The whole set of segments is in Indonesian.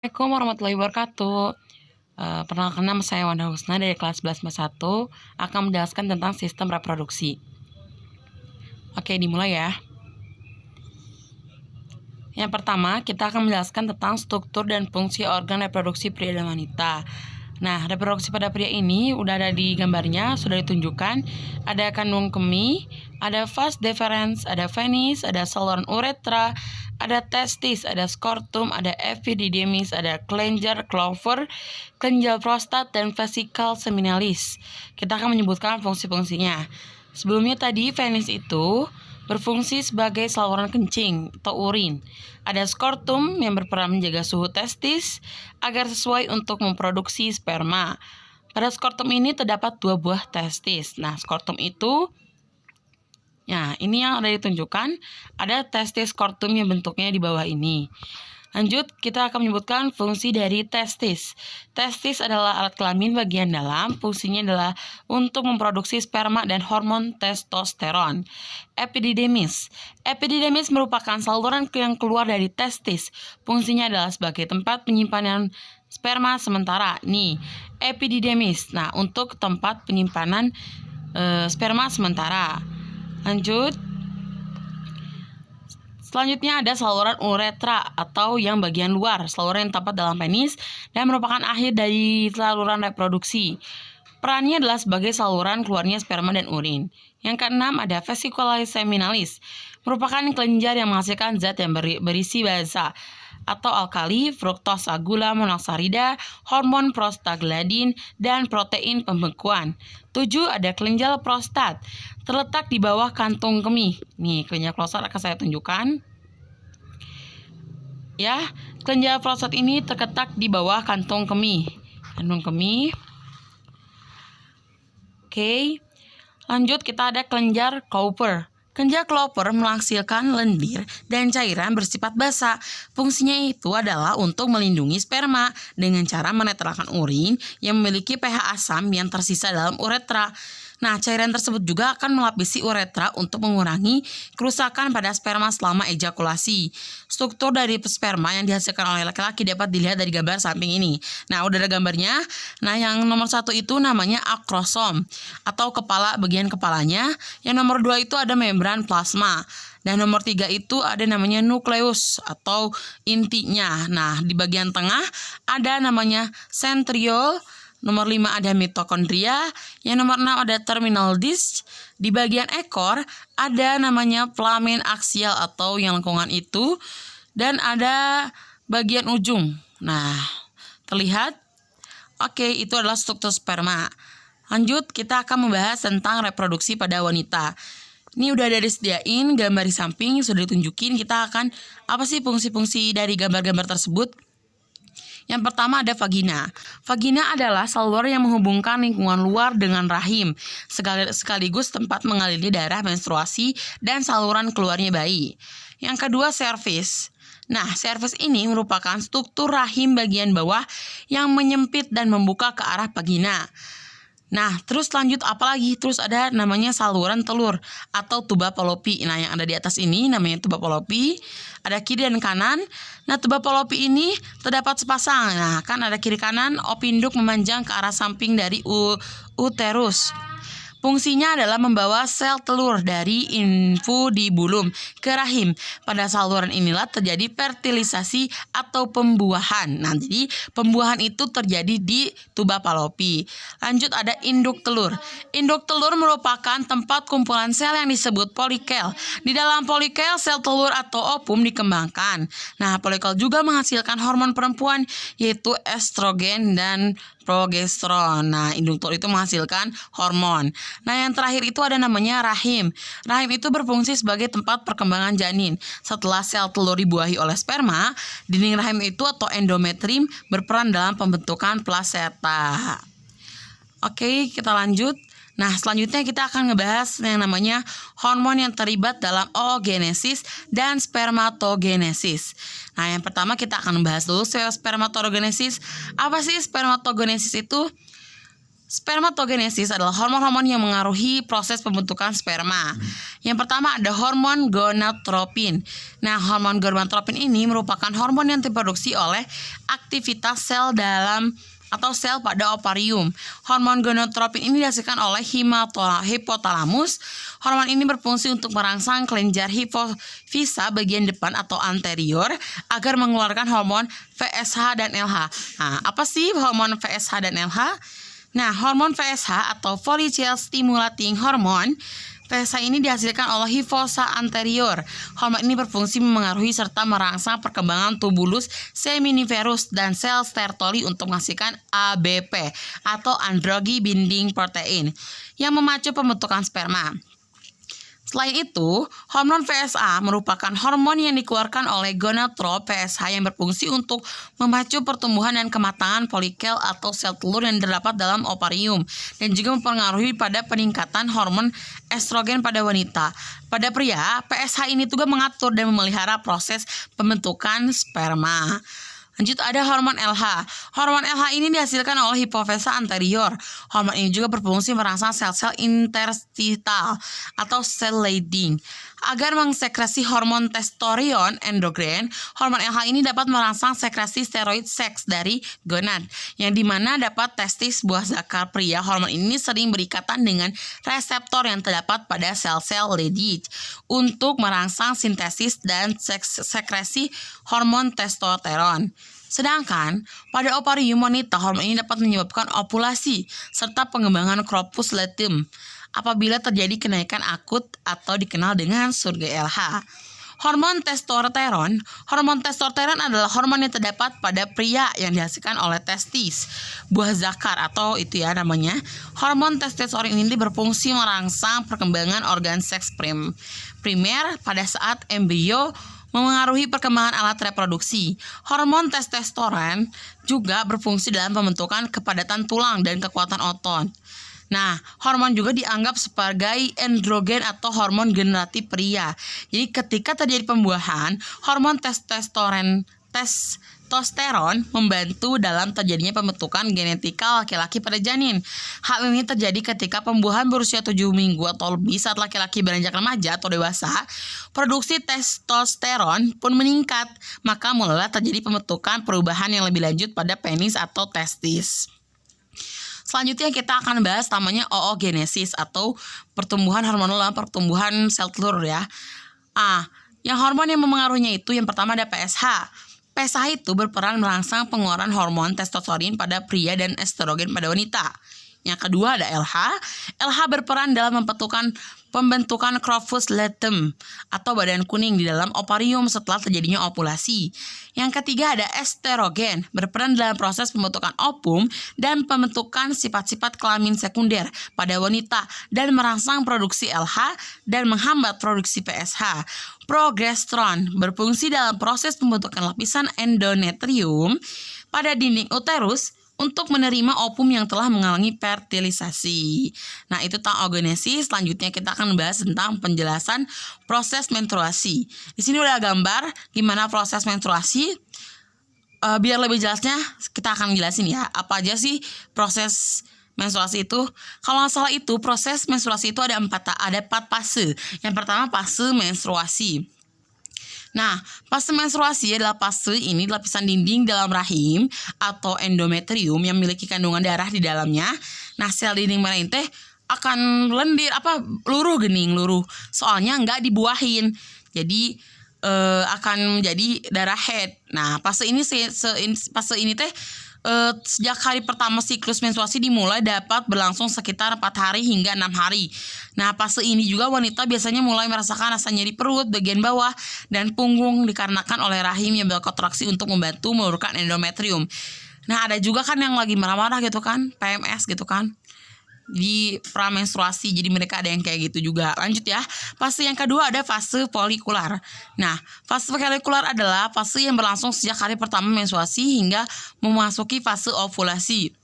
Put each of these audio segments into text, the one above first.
Assalamualaikum warahmatullahi wabarakatuh. Perkenalkan nama saya Wanda Husna dari kelas 11 akan menjelaskan tentang sistem reproduksi. Oke, dimulai ya. Yang pertama, kita akan menjelaskan tentang struktur dan fungsi organ reproduksi pria dan wanita. Nah, reproduksi pada pria ini udah ada di gambarnya, sudah ditunjukkan. Ada kandung kemih, ada vas deferens, ada penis, ada saluran uretra, ada testis, ada skortum, ada epididymis, ada kelenjar clover, kelenjar prostat, dan vesikel seminalis. Kita akan menyebutkan fungsi-fungsinya. Sebelumnya tadi penis itu berfungsi sebagai saluran kencing atau urin. Ada skortum yang berperan menjaga suhu testis agar sesuai untuk memproduksi sperma. Pada skortum ini terdapat 2 buah testis. Nah, skortum itu, ya ini yang ada ditunjukkan, ada testis skortum yang bentuknya di bawah ini. Lanjut, kita akan menyebutkan fungsi dari testis. Testis adalah alat kelamin bagian dalam, fungsinya adalah untuk memproduksi sperma dan hormon testosteron. Epididymis. Epididymis merupakan saluran yang keluar dari testis. Fungsinya adalah sebagai tempat penyimpanan sperma sementara. Nih, epididymis. Nah, untuk tempat penyimpanan sperma sementara. Lanjut. Selanjutnya ada saluran uretra atau yang bagian luar, saluran yang terdapat dalam penis dan merupakan akhir dari saluran reproduksi. Perannya adalah sebagai saluran keluarnya sperma dan urin. Yang keenam ada vesicula seminalis, merupakan kelenjar yang menghasilkan zat yang berisi basa atau alkali, fruktosa, gula monosakarida, hormon prostaglandin, dan protein pembekuan. 7 ada kelenjar prostat, terletak di bawah kantung kemih. Nih, kelenjar prostat akan saya tunjukkan. Ya, kelenjar prostat ini terletak di bawah kantung kemih. Kantung kemih. Oke. Lanjut kita ada kelenjar Cowper. Kelenjar Cowper menghasilkan lendir dan cairan bersifat basa. Fungsinya itu adalah untuk melindungi sperma dengan cara menetralkan urin yang memiliki pH asam yang tersisa dalam uretra. Nah, cairan tersebut juga akan melapisi uretra untuk mengurangi kerusakan pada sperma selama ejakulasi. Struktur dari sperma yang dihasilkan oleh laki-laki dapat dilihat dari gambar samping ini. Nah, udah ada gambarnya. Nah, yang nomor 1 itu namanya akrosom atau kepala, bagian kepalanya. Yang nomor 2 itu ada membran plasma. Dan nomor 3 itu ada namanya nukleus atau intinya. Nah, di bagian tengah ada namanya centriole. Nomor 5 ada mitokondria, yang nomor 6 ada terminal disc. Di bagian ekor ada namanya filamen aksial atau yang lengkungan itu, dan ada bagian ujung. Nah, terlihat? Oke, itu adalah struktur sperma. Lanjut, kita akan membahas tentang reproduksi pada wanita. Ini udah ada disediain gambar di samping, sudah ditunjukin. Kita akan apa sih fungsi-fungsi dari gambar-gambar tersebut? Yang pertama ada vagina. Vagina adalah saluran yang menghubungkan lingkungan luar dengan rahim, sekaligus tempat mengalirnya darah menstruasi dan saluran keluarnya bayi. Yang kedua cervix. Nah, cervix ini merupakan struktur rahim bagian bawah yang menyempit dan membuka ke arah vagina. Nah, terus lanjut apa lagi? Terus ada namanya saluran telur atau tuba Fallopi. Nah, yang ada di atas ini namanya tuba Fallopi. Ada kiri dan kanan. Nah, tuba Fallopi ini terdapat sepasang. Nah, kan ada kiri kanan, opinduk memanjang ke arah samping dari uterus. Fungsinya adalah membawa sel telur dari infundibulum ke rahim. Pada saluran inilah terjadi fertilisasi atau pembuahan. Nah, jadi pembuahan itu terjadi di tuba Fallopi. Lanjut ada induk telur. Induk telur merupakan tempat kumpulan sel yang disebut polikel. Di dalam polikel sel telur atau ovum dikembangkan. Nah, polikel juga menghasilkan hormon perempuan yaitu estrogen dan progesteron. Nah, induk telur itu menghasilkan hormon. Nah, yang terakhir itu ada namanya rahim. Rahim itu berfungsi sebagai tempat perkembangan janin. Setelah sel telur dibuahi oleh sperma, dinding rahim itu atau endometrium berperan dalam pembentukan plasenta. Oke, kita lanjut. Nah, selanjutnya kita akan ngebahas yang namanya hormon yang terlibat dalam oogenesis dan spermatogenesis. Nah, yang pertama kita akan membahas dulu spermatogenesis. Apa sih spermatogenesis itu? Spermatogenesis adalah hormon-hormon yang mengaruhi proses pembentukan sperma. Yang pertama ada hormon gonadotropin. Nah, hormon gonadotropin ini merupakan hormon yang diproduksi oleh aktivitas sel dalam atau sel pada ovarium. Hormon gonadotropin ini dihasilkan oleh hipotalamus. Hormon ini berfungsi untuk merangsang kelenjar hipofisa bagian depan atau anterior agar mengeluarkan hormon FSH dan LH. Nah, apa sih hormon FSH dan LH? Nah, hormon FSH atau follicle stimulating hormone, FSH ini dihasilkan oleh hiposa anterior. Hormon ini berfungsi memengaruhi serta merangsang perkembangan tubulus seminiferus dan sel stertoli untuk menghasilkan ABP atau androgen binding protein yang memacu pembentukan sperma. Selain itu, hormon FSH merupakan hormon yang dikeluarkan oleh gonadotrop FSH yang berfungsi untuk memacu pertumbuhan dan kematangan folikel atau sel telur yang terdapat dalam ovarium dan juga mempengaruhi pada peningkatan hormon estrogen pada wanita. Pada pria, FSH ini juga mengatur dan memelihara proses pembentukan sperma. Lanjut ada hormon LH. Hormon LH ini dihasilkan oleh hipofisa anterior. Hormon ini juga berfungsi merangsang sel-sel interstitial atau sel leading. Agar mengsekresi hormon testosteron endogren, hormon LH ini dapat merangsang sekresi steroid seks dari gonad, yang dimana dapat testis buah zakar pria. Hormon ini sering berikatan dengan reseptor yang terdapat pada sel-sel Leydig untuk merangsang sintesis dan sekresi hormon testosteron. Sedangkan pada ovarium wanita, hormon ini dapat menyebabkan ovulasi serta pengembangan corpus luteum apabila terjadi kenaikan akut atau dikenal dengan surga LH. Hormon testosteron adalah hormon yang terdapat pada pria yang dihasilkan oleh testis, buah zakar atau itu ya namanya. Hormon testosteron ini berfungsi merangsang perkembangan organ seks primer pada saat embrio memengaruhi perkembangan alat reproduksi. Hormon testosteron juga berfungsi dalam pembentukan kepadatan tulang dan kekuatan otot. Nah, hormon juga dianggap sebagai androgen atau hormon generatif pria. Jadi ketika terjadi pembuahan, hormon testosteron membantu dalam terjadinya pembentukan genetika laki-laki pada janin. Hal ini terjadi ketika pembuahan berusia 7 minggu atau lebih. Saat laki-laki beranjak remaja atau dewasa, produksi testosteron pun meningkat. Maka mulailah terjadi pembentukan perubahan yang lebih lanjut pada penis atau testis. Selanjutnya kita akan bahas namanya oogenesis atau pertumbuhan hormonal dalam pertumbuhan sel telur ya. Yang hormon yang memengaruhinya itu yang pertama ada PSH. PSH itu berperan merangsang pengeluaran hormon testosteron pada pria dan estrogen pada wanita. Yang kedua ada LH. LH berperan dalam pembentukan corpus luteum atau badan kuning di dalam ovarium setelah terjadinya ovulasi. Yang ketiga ada estrogen, berperan dalam proses pembentukan ovum dan pembentukan sifat-sifat kelamin sekunder pada wanita dan merangsang produksi LH dan menghambat produksi PSH. Progesteron berfungsi dalam proses pembentukan lapisan endometrium pada dinding uterus untuk menerima ovum yang telah mengalami fertilisasi. Nah, itu tentang oogenesis. Selanjutnya kita akan membahas tentang penjelasan proses menstruasi. Di sini udah gambar gimana proses menstruasi. Biar lebih jelasnya kita akan jelasin ya, apa aja sih proses menstruasi itu. Kalau nggak salah itu proses menstruasi itu ada 4 fase. Yang pertama fase menstruasi. Nah, fase menstruasi adalah fase ini lapisan dinding dalam rahim atau endometrium yang memiliki kandungan darah di dalamnya. Nah, sel dinding merah ini akan luruh. Soalnya nggak dibuahin. Jadi akan menjadi darah head. Nah, fase ini sejak hari pertama siklus menstruasi dimulai dapat berlangsung sekitar 4 hari hingga 6 hari. Nah, fase ini juga wanita biasanya mulai merasakan rasa nyeri perut bagian bawah dan punggung dikarenakan oleh rahim yang berkontraksi untuk membantu meluruskan endometrium. Nah, ada juga kan yang lagi marah-marah gitu kan, PMS gitu kan, di pramenstruasi, jadi mereka ada yang kayak gitu juga. Lanjut ya, fase yang kedua ada fase folikular. Nah, fase folikular adalah fase yang berlangsung sejak hari pertama menstruasi hingga memasuki fase ovulasi.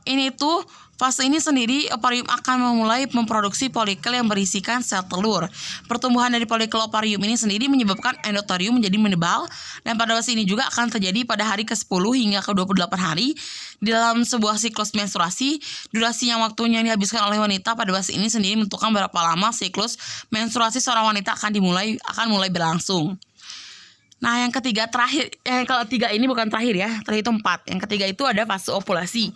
Ini tuh Fase ini sendiri ovarium akan memulai memproduksi folikel yang berisikan sel telur. Pertumbuhan dari folikel ovarium ini sendiri menyebabkan endothelium menjadi menebal, dan pada fase ini juga akan terjadi pada hari ke-10 hingga ke-28 hari. Di dalam sebuah siklus menstruasi, durasi yang waktunya yang dihabiskan oleh wanita pada fase ini sendiri menentukan berapa lama siklus menstruasi seorang wanita akan mulai berlangsung. Nah, yang ketiga ini bukan terakhir ya, terhitung 4. Yang ketiga itu ada fase ovulasi.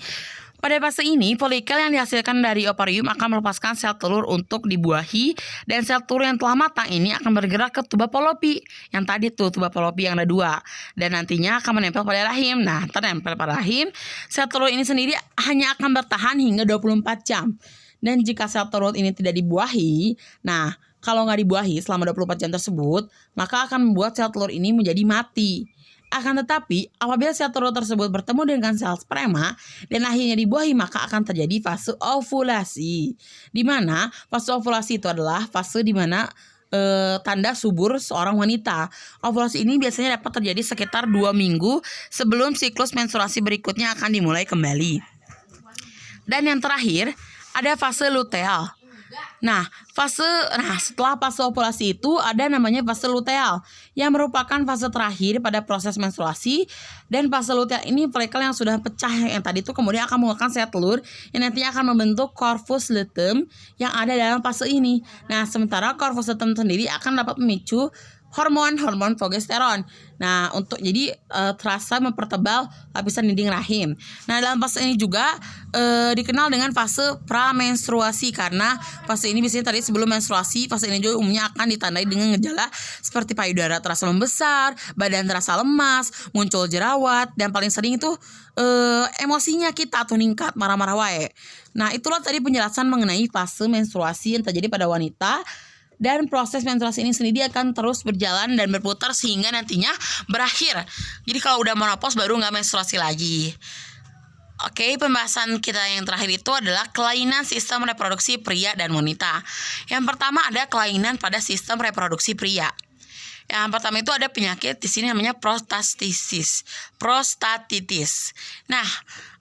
Pada fase ini, folikel yang dihasilkan dari ovarium akan melepaskan sel telur untuk dibuahi, dan sel telur yang telah matang ini akan bergerak ke tuba Fallopi. Yang tadi tuh tuba Fallopi yang ada 2, dan nantinya akan menempel pada rahim. Nah, ternempel pada rahim, sel telur ini sendiri hanya akan bertahan hingga 24 jam. Dan jika sel telur ini tidak dibuahi, nah kalau nggak dibuahi selama 24 jam tersebut, maka akan membuat sel telur ini menjadi mati. Akan tetapi, apabila sel telur tersebut bertemu dengan sel sperma dan akhirnya dibuahi, maka akan terjadi fase ovulasi. Di mana fase ovulasi itu adalah fase di mana tanda subur seorang wanita. Ovulasi ini biasanya dapat terjadi sekitar 2 minggu sebelum siklus menstruasi berikutnya akan dimulai kembali. Dan yang terakhir, ada fase luteal. Nah, setelah fase ovulasi itu ada namanya fase luteal yang merupakan fase terakhir pada proses menstruasi, dan fase luteal ini folikel yang sudah pecah yang tadi itu kemudian akan mengeluarkan sel telur yang nantinya akan membentuk corpus luteum yang ada dalam fase ini. Nah, sementara corpus luteum sendiri akan dapat memicu hormon progesteron. Nah, untuk jadi terasa mempertebal lapisan dinding rahim. Nah, dalam fase ini juga dikenal dengan fase pramenstruasi, karena fase ini biasanya tadi sebelum menstruasi. Fase ini juga umumnya akan ditandai dengan gejala seperti payudara terasa membesar, badan terasa lemas, muncul jerawat, dan paling sering itu emosinya kita tuh ningkat, marah-marah wae. Nah, itulah tadi penjelasan mengenai fase menstruasi yang terjadi pada wanita. Dan proses menstruasi ini sendiri akan terus berjalan dan berputar sehingga nantinya berakhir. Jadi kalau udah menopause baru nggak menstruasi lagi. Oke, pembahasan kita yang terakhir itu adalah kelainan sistem reproduksi pria dan wanita. Yang pertama ada kelainan pada sistem reproduksi pria. Yang pertama itu ada penyakit di sini namanya prostatitis. Nah,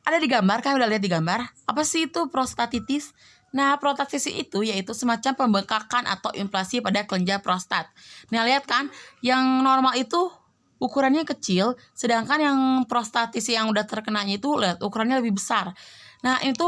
ada di gambar, kalian udah lihat di gambar? Apa sih itu prostatitis? Nah, prostatitis itu yaitu semacam pembengkakan atau inflasi pada kelenjar prostat. Nah, lihat kan, yang normal itu ukurannya kecil, sedangkan yang prostatitis yang udah terkenanya itu lihat ukurannya lebih besar. Nah, itu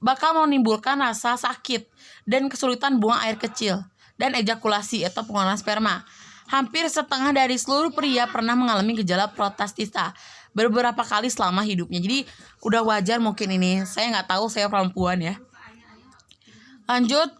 bakal menimbulkan rasa sakit dan kesulitan buang air kecil dan ejakulasi atau pengeluaran sperma. Hampir setengah dari seluruh pria pernah mengalami gejala prostatisa beberapa kali selama hidupnya. Jadi udah wajar mungkin ini. Saya nggak tahu, saya perempuan ya. Lanjut,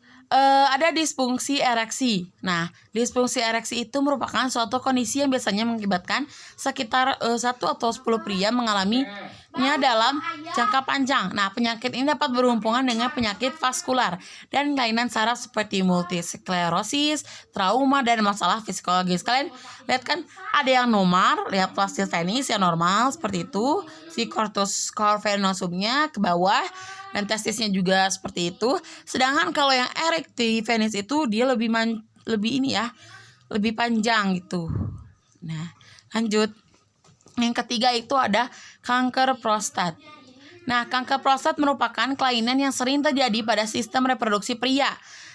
ada disfungsi ereksi. Nah, disfungsi ereksi itu merupakan suatu kondisi yang biasanya mengakibatkan sekitar 1 atau 10 pria mengalaminya dalam jangka panjang. Nah, penyakit ini dapat berhubungan dengan penyakit vaskular dan kelainan saraf seperti multisklerosis, trauma, dan masalah psikologis. Kalian lihat kan, ada yang normal, lihat plastis tenis yang normal seperti itu, si corpus cavernosumnya ke bawah, dan testisnya juga seperti itu. Sedangkan kalau yang erecti penis itu dia lebih panjang gitu. Nah, lanjut. Yang ketiga itu ada kanker prostat. Nah, kanker prostat merupakan kelainan yang sering terjadi pada sistem reproduksi pria.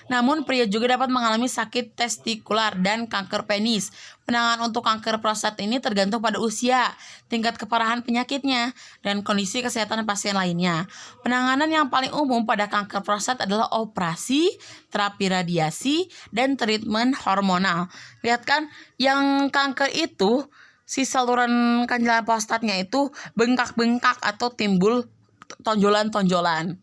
Namun, pria juga dapat mengalami sakit testikular dan kanker penis. Penanganan untuk kanker prostat ini tergantung pada usia, tingkat keparahan penyakitnya, dan kondisi kesehatan pasien lainnya. Penanganan yang paling umum pada kanker prostat adalah operasi, terapi radiasi, dan treatment hormonal. Lihat kan, yang kanker itu, si saluran kanjalan prostatnya itu bengkak-bengkak atau timbul tonjolan-tonjolan.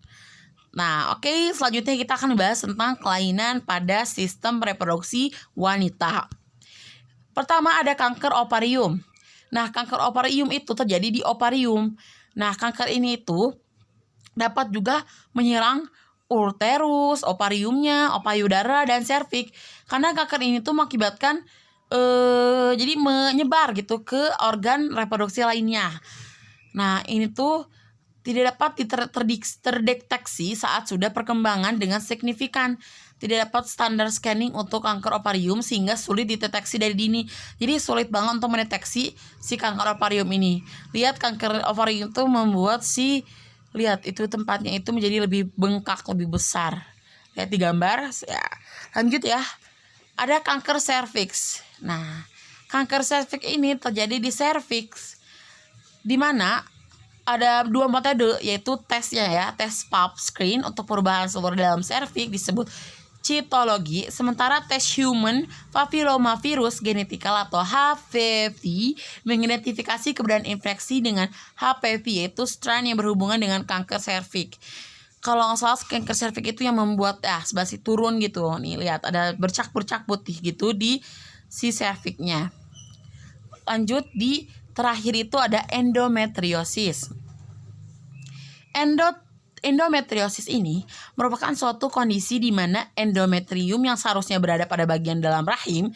Nah, oke, selanjutnya kita akan membahas tentang kelainan pada sistem reproduksi wanita. Pertama ada kanker ovarium. Nah, kanker ovarium itu terjadi di ovarium. Nah, kanker ini itu dapat juga menyerang uterus, ovariumnya, payudara, dan serviks. Karena kanker ini tuh mengakibatkan jadi menyebar gitu ke organ reproduksi lainnya. Nah, ini tuh tidak dapat terdeteksi saat sudah perkembangan dengan signifikan. Tidak dapat standar scanning untuk kanker ovarium sehingga sulit dideteksi dari dini. Jadi sulit banget untuk mendeteksi si kanker ovarium ini. Lihat, kanker ovarium itu membuat si Lihat itu tempatnya itu menjadi lebih bengkak, lebih besar. Lihat di gambar. Ya. Lanjut ya. Ada kanker serviks. Nah, kanker serviks ini terjadi di serviks, di mana ada dua metode, yaitu tesnya ya, tes pap screen untuk perubahan selur dalam serviks disebut citologi, sementara tes human papillomavirus genetikal atau HPV mengidentifikasi keberadaan infeksi dengan HPV, yaitu strain yang berhubungan dengan kanker serviks. Kalau nggak salah kanker serviks itu yang membuat sebelah sini turun gitu. Nih lihat ada bercak-bercak putih gitu di si serviksnya. Lanjut di terakhir itu ada endometriosis. Endometriosis ini merupakan suatu kondisi di mana endometrium yang seharusnya berada pada bagian dalam rahim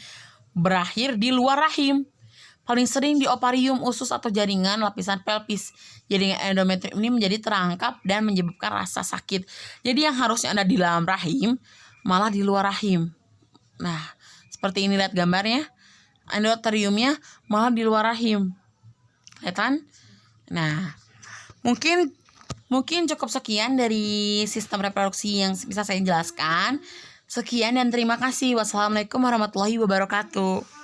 berakhir di luar rahim. Paling sering di ovarium, usus atau jaringan lapisan pelvis. Jaringan endometrium ini menjadi terangkap dan menyebabkan rasa sakit. Jadi yang harusnya ada di dalam rahim malah di luar rahim. Nah, seperti ini lihat gambarnya. Endometriumnya malah di luar rahim. Lihat kan? Nah, mungkin cukup sekian dari sistem reproduksi yang bisa saya jelaskan. Sekian dan terima kasih. Wassalamualaikum warahmatullahi wabarakatuh.